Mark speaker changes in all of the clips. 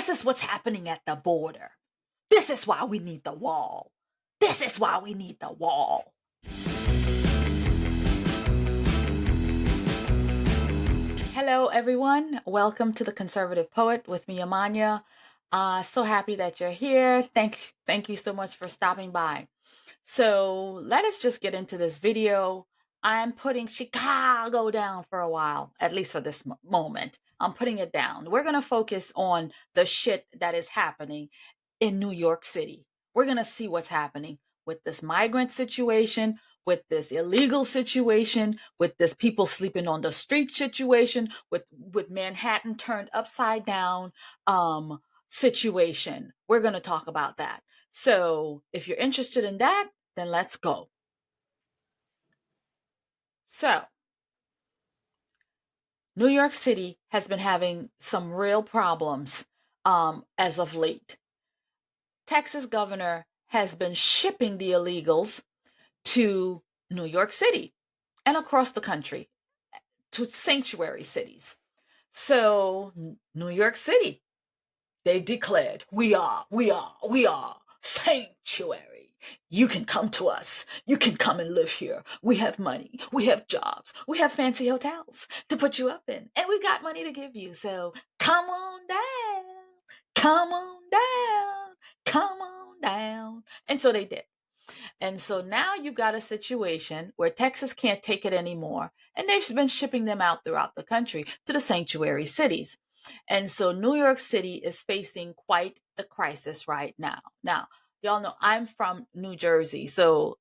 Speaker 1: This is what's happening at the border. This is why we need the wall. This is why we need the wall. Hello, everyone. Welcome to The Conservative Poet with me, Amania. So happy that you're here. Thank you so much for stopping by. So let us just get into this video. I'm putting Chicago down for a while, at least for this moment. I'm putting it down. We're going to focus on the shit that is happening in New York City. We're going to see what's happening with this migrant situation, with this illegal situation, with this people sleeping on the street situation, with Manhattan turned upside down situation. We're going to talk about that. So if you're interested in that, then let's go. So New York City has been having some real problems as of late. Texas governor has been shipping the illegals to New York City and across the country to sanctuary cities. So New York City, they declared, we are sanctuary. You can come to us. You can come and live here. We have money. We have jobs. We have fancy hotels to put you up in. And we've got money to give you. So come on down. Come on down. Come on down. And so they did. And so now you've got a situation where Texas can't take it anymore. And they've been shipping them out throughout the country to the sanctuary cities. And so New York City is facing quite a crisis right now. Now, y'all know I'm from New Jersey, so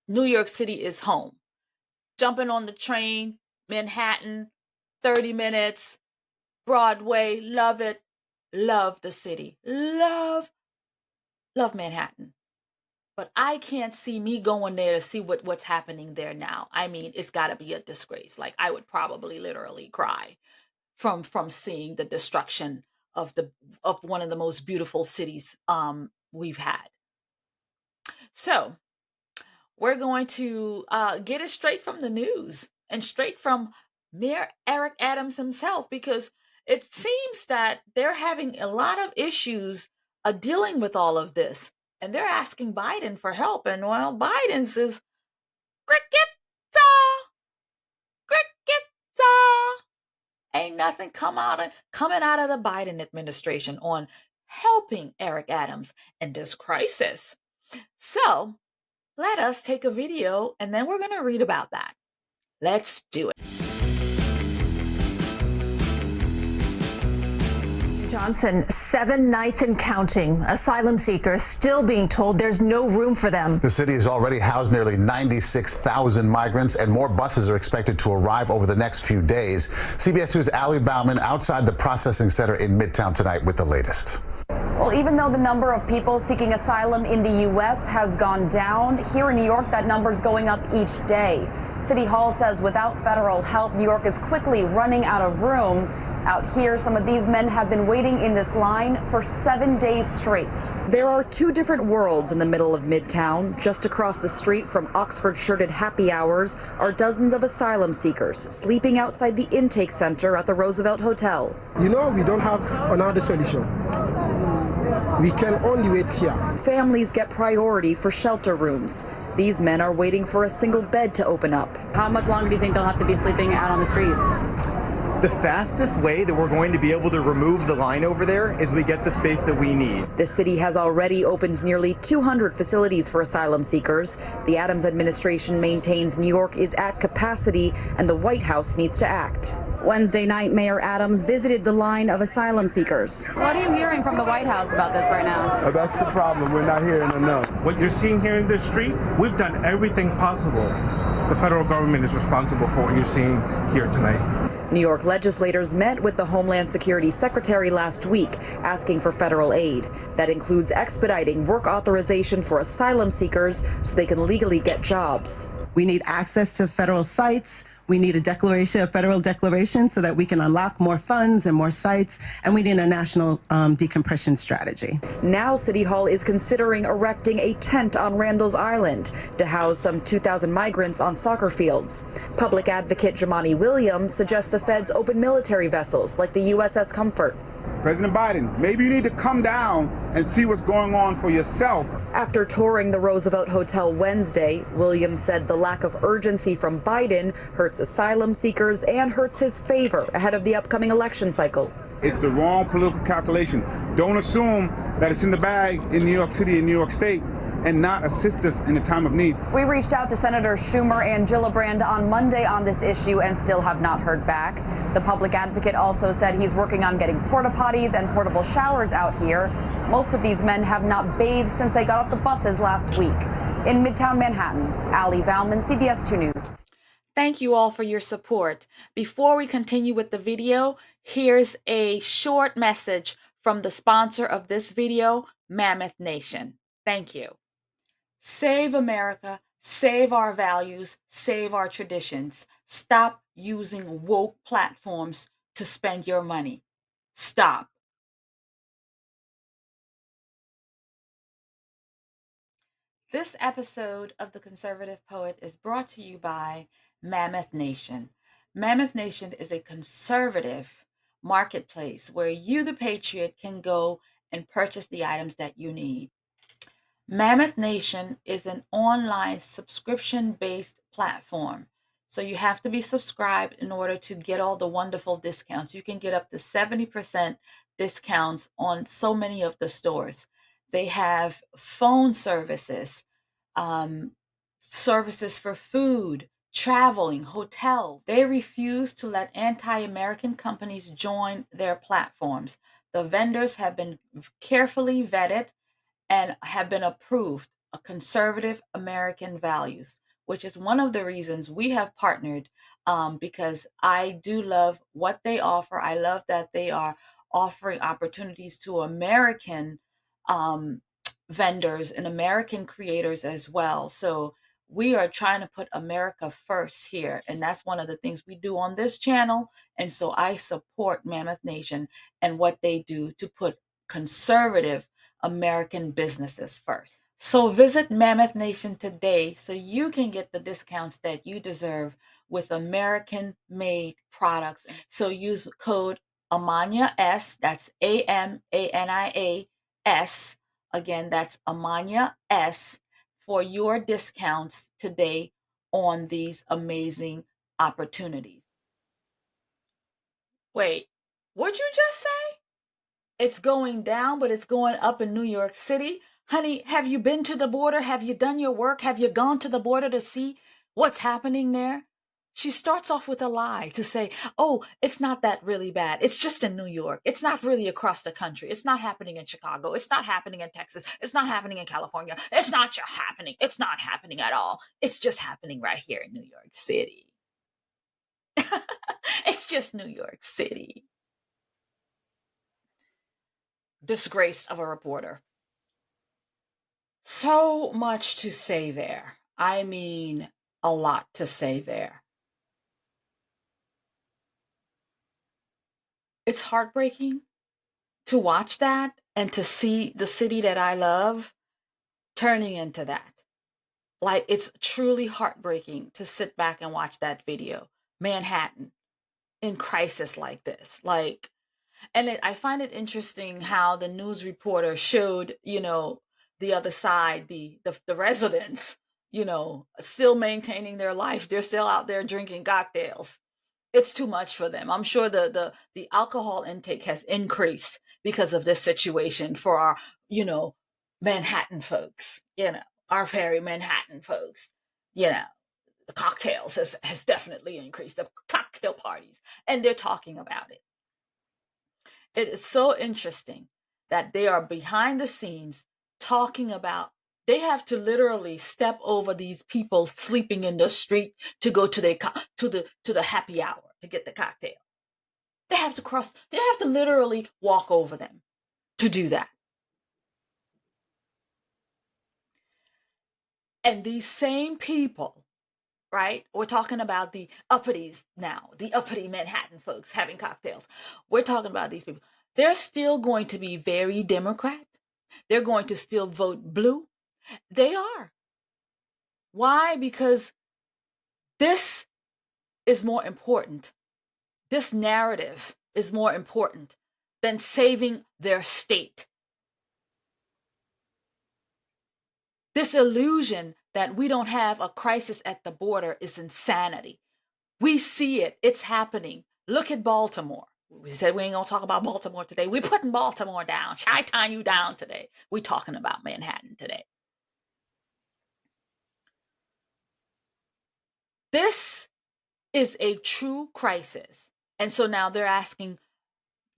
Speaker 1: New York City is home. Jumping on the train, Manhattan, 30 minutes, Broadway, love it. Love the city. Love Manhattan. But I can't see me going there to see what's happening there now. I mean, it's got to be a disgrace. Like, I would probably literally cry from seeing the destruction of one of the most beautiful cities we've had. So we're going to get it straight from the news and straight from Mayor Eric Adams himself, because it seems that they're having a lot of issues dealing with all of this. And they're asking Biden for help. And well, Biden says, cricket, ain't nothing coming out of the Biden administration on helping Eric Adams in this crisis. So let us take a video and then we're going to read about that. Let's do it.
Speaker 2: Johnson, 7 nights and counting. Asylum seekers still being told there's no room for them.
Speaker 3: The city has already housed nearly 96,000 migrants, and more buses are expected to arrive over the next few days. CBS 2's Allie Bauman outside the processing center in Midtown tonight with the latest.
Speaker 4: Well, even though the number of people seeking asylum in the U.S. has gone down, here in New York, that number is going up each day. City Hall says without federal help, New York is quickly running out of room. Out here, some of these men have been waiting in this line for 7 days straight. There are two different worlds in the middle of Midtown. Just across the street from Oxford-shirted happy hours are dozens of asylum seekers sleeping outside the intake center at the Roosevelt Hotel.
Speaker 5: You know, we don't have another solution. We can only wait here.
Speaker 4: Families get priority for shelter rooms. These men are waiting for a single bed to open up. How much longer do you think they'll have to be sleeping out on the streets?
Speaker 6: The fastest way that we're going to be able to remove the line over there is we get the space that we need.
Speaker 4: The city has already opened nearly 200 facilities for asylum seekers. The Adams administration maintains New York is at capacity and the White House needs to act. Wednesday night, Mayor Adams visited the line of asylum seekers. What are you hearing from the White House about this right now?
Speaker 7: That's the problem. We're not hearing enough.
Speaker 8: What you're seeing here in the street, we've done everything possible. The federal government is responsible for what you're seeing here tonight.
Speaker 4: New York legislators met with the Homeland Security Secretary last week, asking for federal aid. That includes expediting work authorization for asylum seekers so they can legally get jobs.
Speaker 9: We need access to federal sites. We need a federal declaration so that we can unlock more funds and more sites, and we need a national decompression strategy.
Speaker 4: Now City Hall is considering erecting a tent on Randall's Island to house some 2,000 migrants on soccer fields. Public advocate Jamani Williams suggests the feds open military vessels like the USS Comfort.
Speaker 7: President Biden, maybe you need to come down and see what's going on for yourself.
Speaker 4: After touring the Roosevelt Hotel Wednesday, Williams said the lack of urgency from Biden hurts asylum seekers and hurts his favor ahead of the upcoming election cycle.
Speaker 7: It's the wrong political calculation. Don't assume that it's in the bag in New York City and New York State and not assist us in a time of need.
Speaker 4: We reached out to Senator Schumer and Gillibrand on Monday on this issue and still have not heard back. The public advocate also said he's working on getting porta potties and portable showers out here. Most of these men have not bathed since they got off the buses last week. In Midtown Manhattan, Ali Bauman, CBS 2 News.
Speaker 1: Thank you all for your support. Before we continue with the video, here's a short message from the sponsor of this video, Mammoth Nation. Thank you. Save America, save our values, save our traditions. Stop using woke platforms to spend your money. Stop. This episode of The Conservative Poet is brought to you by Mammoth Nation. Mammoth Nation is a conservative marketplace where you, the patriot, can go and purchase the items that you need. Mammoth Nation is an online subscription-based platform. So you have to be subscribed in order to get all the wonderful discounts. You can get up to 70% discounts on so many of the stores. They have phone services, services for food, traveling, hotel. They refuse to let anti-American companies join their platforms. The vendors have been carefully vetted and have been approved of conservative American values, which is one of the reasons we have partnered, because I do love what they offer. I love that they are offering opportunities to American vendors and American creators as well. So we are trying to put America first here. And that's one of the things we do on this channel. And so I support Mammoth Nation and what they do to put conservative American businesses first. So visit Mammoth Nation today so you can get the discounts that you deserve with American-made products. So use code AmaniaS, that's AMANIAS. Again, that's AmaniaS for your discounts today on these amazing opportunities. Wait, what'd you just say? It's going down, but it's going up in New York City. Honey, have you been to the border? Have you done your work? Have you gone to the border to see what's happening there? She starts off with a lie to say, oh, it's not that really bad. It's just in New York. It's not really across the country. It's not happening in Chicago. It's not happening in Texas. It's not happening in California. It's not just happening. It's not happening at all. It's just happening right here in New York City. It's just New York City. Disgrace of a reporter. So much to say there. I mean, a lot to say there. It's heartbreaking to watch that and to see the city that I love turning into that. Like, it's truly heartbreaking to sit back and watch that video. Manhattan in crisis like this. Like, and I find it interesting how the news reporter showed, the other side, the residents, still maintaining their life. They're still out there drinking cocktails. It's too much for them. I'm sure the alcohol intake has increased because of this situation for our, Manhattan folks, our very Manhattan folks, the cocktails has definitely increased, the cocktail parties, and they're talking about it. It is so interesting that they are behind the scenes talking about, they have to literally step over these people sleeping in the street to go to the happy hour to get the cocktail. They have to literally walk over them to do that. And these same people right? We're talking about the uppities now, the uppity Manhattan folks having cocktails. We're talking about these people. They're still going to be very Democrat. They're going to still vote blue. They are. Why? Because this is more important. This narrative is more important than saving their state. This illusion that we don't have a crisis at the border is insanity. We see it. It's happening. Look at Baltimore. We said we ain't going to talk about Baltimore today. We're putting Baltimore down. Chi-town you down today. We're talking about Manhattan today. This is a true crisis. And so now they're asking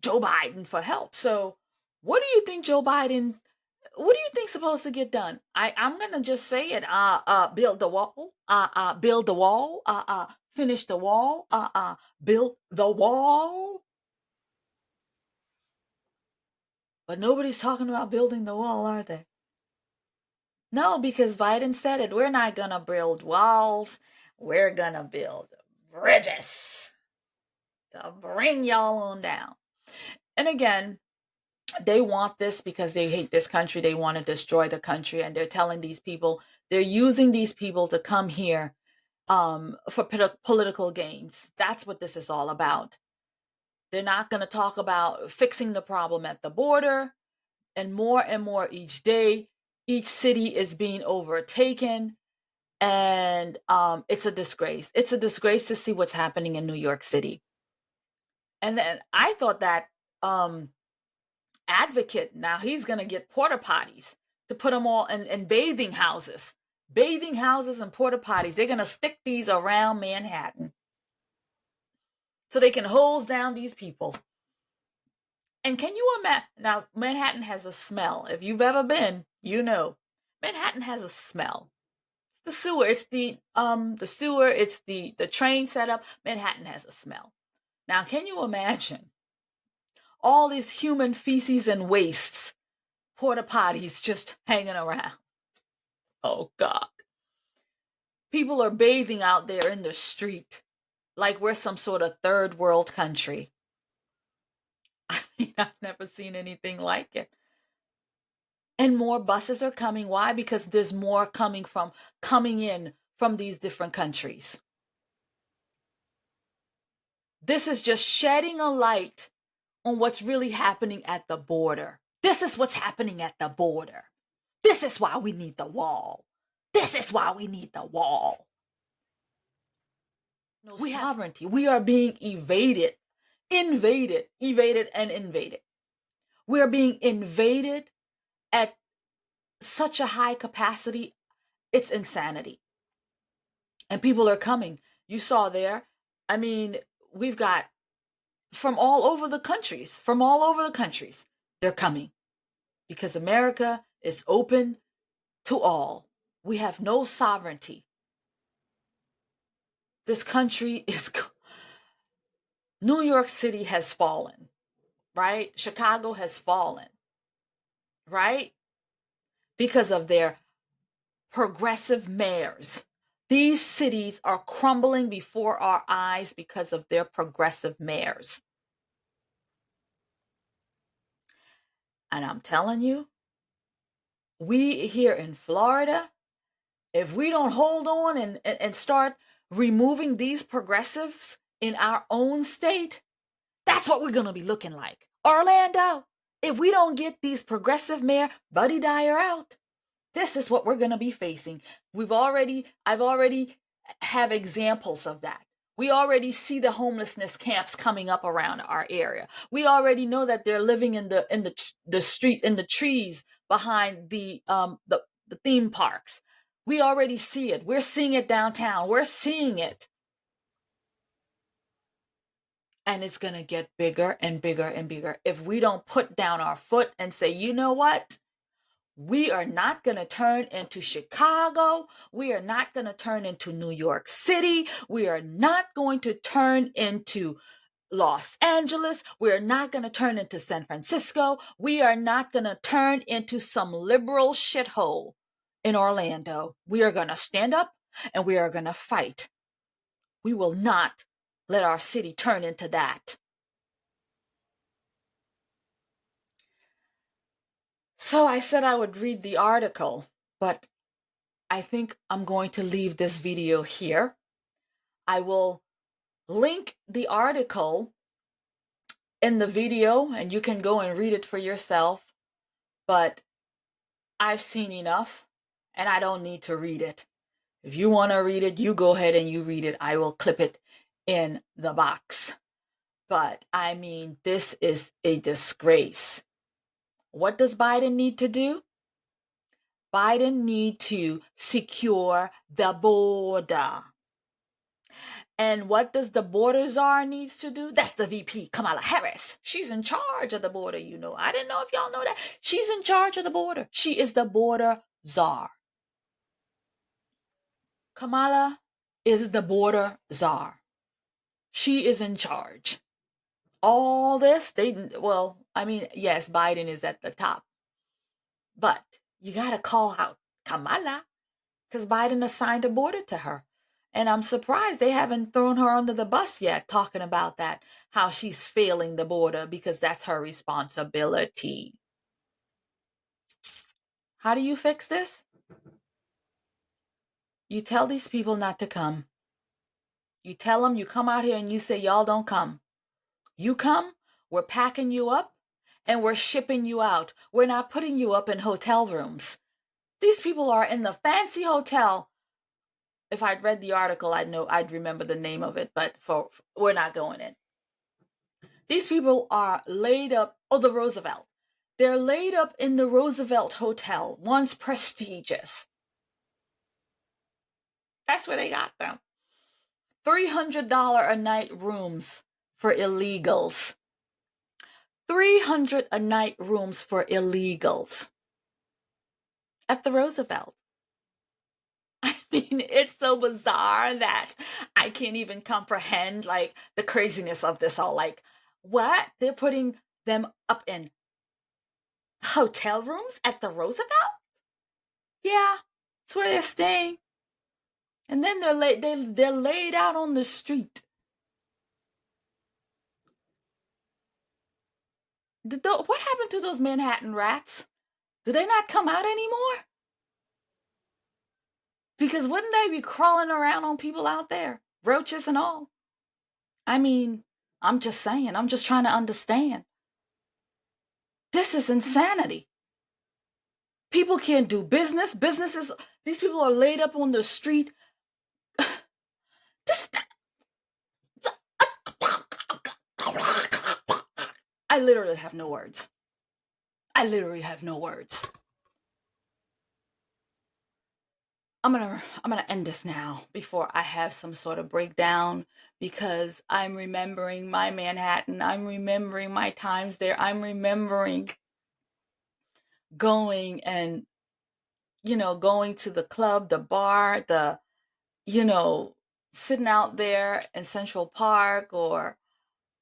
Speaker 1: Joe Biden for help. So what do you think what do you think supposed to get done? I'm going to just say it. Build the wall. Build the wall. Finish the wall. Build the wall. But nobody's talking about building the wall, are they? No, because Biden said it. We're not going to build walls. We're going to build bridges to bring y'all on down. And again, they want this because they hate this country. They want to destroy the country. And they're telling these people, they're using these people to come here for political gains. That's what this is all about. They're not going to talk about fixing the problem at the border. And more each day, each city is being overtaken. And it's a disgrace. It's a disgrace to see what's happening in New York City. And then I thought that advocate, now he's going to get porta potties to put them all in bathing houses and porta potties. They're going to stick these around Manhattan so they can hose down these people. And can you imagine? Now, Manhattan has a smell. If you've ever been, you know, Manhattan has a smell. It's the sewer. It's the sewer. It's the train setup. Manhattan has a smell. Now, can you imagine all these human feces and wastes, porta potties just hanging around? Oh, God. People are bathing out there in the street like we're some sort of third world country. I mean, I've never seen anything like it. And more buses are coming. Why? Because there's more coming in from these different countries. This is just shedding a light on what's really happening at the border. This is what's happening at the border. This is why we need the wall. This is why we need the wall. No sovereignty. We are being invaded. We are being invaded at such a high capacity. It's insanity. And people are coming. You saw there. I mean, we've got from all over the countries. They're coming because America is open to all. We have no sovereignty. This country is... New York City has fallen, right? Chicago has fallen, right? Because of their progressive mayors. These cities are crumbling before our eyes because of their progressive mayors. And I'm telling you, we here in Florida, if we don't hold on and start removing these progressives in our own state, that's what we're going to be looking like. Orlando, if we don't get these progressive mayor Buddy Dyer out, this is what we're going to be facing. I've already have examples of that. We already see the homelessness camps coming up around our area. We already know that they're living in the street, in the trees behind the theme parks. We already see it. We're seeing it downtown. We're seeing it. And it's going to get bigger and bigger and bigger if we don't put down our foot and say, you know what? We are not going to turn into Chicago. We are not going to turn into New York City. We are not going to turn into Los Angeles. We are not going to turn into San Francisco. We are not going to turn into some liberal shithole in Orlando. We are going to stand up. and we are going to fight. We will not let our city turn into that. So I said I would read the article, but I think I'm going to leave this video here. I will link the article in the video and you can go and read it for yourself, but I've seen enough and I don't need to read it. If you want to read it, you go ahead and you read it. I will clip it in the box. But I mean, this is a disgrace. What does Biden need to do? Biden need to secure the border. And what does the Border Tsar needs to do? That's the VP, Kamala Harris. She's in charge of the border, you know. I didn't know if y'all know that. She's in charge of the border. She is the Border Tsar. Kamala is the Border Tsar. She is in charge. All this, yes, Biden is at the top. But you got to call out Kamala because Biden assigned a border to her. And I'm surprised they haven't thrown her under the bus yet, talking about that, how she's failing the border because that's her responsibility. How do you fix this? You tell these people not to come. You tell them, you come out here and you say, y'all don't come. You come, we're packing you up and we're shipping you out. We're not putting you up in hotel rooms. These people are in the fancy hotel. If I'd read the article, I'd remember the name of it, but we're not going in. These people are laid up, the Roosevelt. They're laid up in the Roosevelt Hotel, once prestigious. That's where they got them. $300 a night rooms for illegals. $300 a night rooms for illegals at the Roosevelt. I mean, it's so bizarre that I can't even comprehend like the craziness of this all. Like, what? They're putting them up in hotel rooms at the Roosevelt? Yeah, that's where they're staying. And then they're laid out on the street. What happened to those Manhattan rats? Do they not come out anymore? Because wouldn't they be crawling around on people out there? Roaches and all. I mean, I'm just saying. I'm just trying to understand. This is insanity. People can't do business. These people are laid up on the street. I literally have no words. I'm gonna end this now before I have some sort of breakdown because I'm remembering my Manhattan. I'm remembering my times there. I'm remembering going and, going to the club, the bar, sitting out there in Central Park or,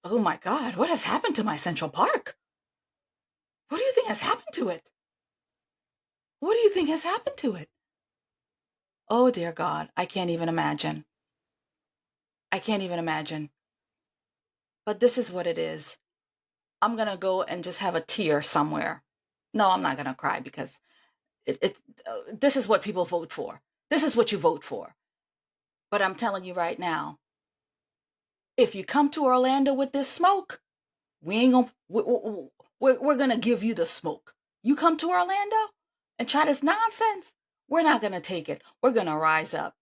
Speaker 1: oh my God, what has happened to my Central Park? What do you think has happened to it? Oh, dear God, I can't even imagine. But this is what it is. I'm going to go and just have a tear somewhere. No, I'm not going to cry because this is what people vote for. This is what you vote for. But I'm telling you right now, if you come to Orlando with this smoke, we're going to give you the smoke. You come to Orlando and try this nonsense, we're not going to take it. We're going to rise up.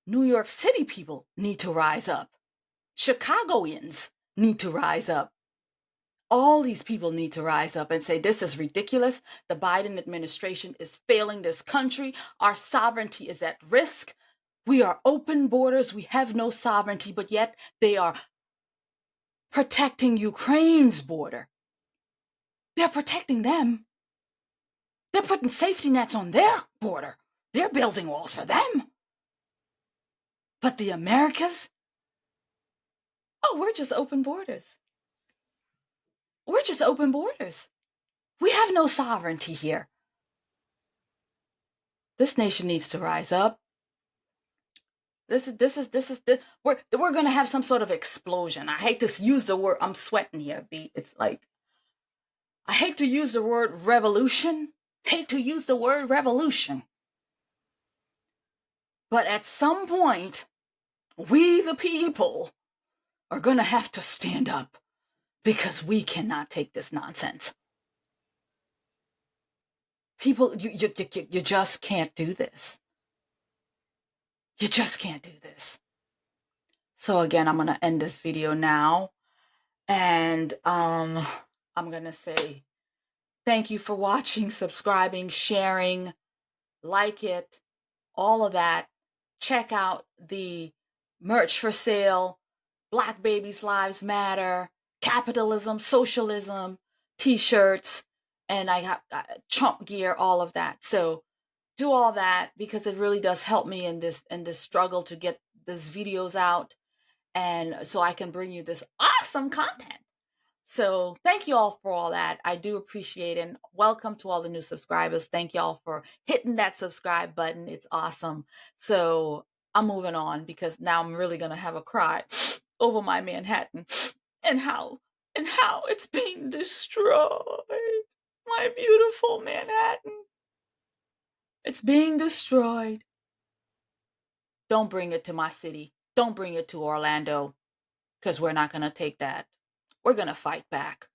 Speaker 1: New York City people need to rise up. Chicagoans need to rise up. All these people need to rise up and say, this is ridiculous. The Biden administration is failing this country. Our sovereignty is at risk. We are open borders. We have no sovereignty, but yet they are protecting Ukraine's border. They're protecting them. They're putting safety nets on their border. They're building walls for them. But the Americas? Oh, we're just open borders. We have no sovereignty here. This nation needs to rise up. We're gonna have some sort of explosion. I hate to use the word. I'm sweating here, B. It's like I hate to use the word revolution. Hate to use the word revolution. But at some point, we the people are gonna have to stand up because we cannot take this nonsense. People, you just can't do this. You just can't do this. So again, I'm gonna end this video now, and I'm gonna say thank you for watching, subscribing, sharing, like it, all of that. Check out the merch for sale, Black Babies Lives Matter, capitalism, socialism, t-shirts, and I have chump gear, all of that. So do all that because it really does help me in this struggle to get these videos out, and so I can bring you this awesome content. So thank you all for all that. I do appreciate it. And welcome to all the new subscribers. Thank y'all for hitting that subscribe button. It's awesome. So I'm moving on because now I'm really going to have a cry over my Manhattan and how it's being destroyed. My beautiful Manhattan. It's being destroyed. Don't bring it to my city. Don't bring it to Orlando because we're not going to take that. We're going to fight back.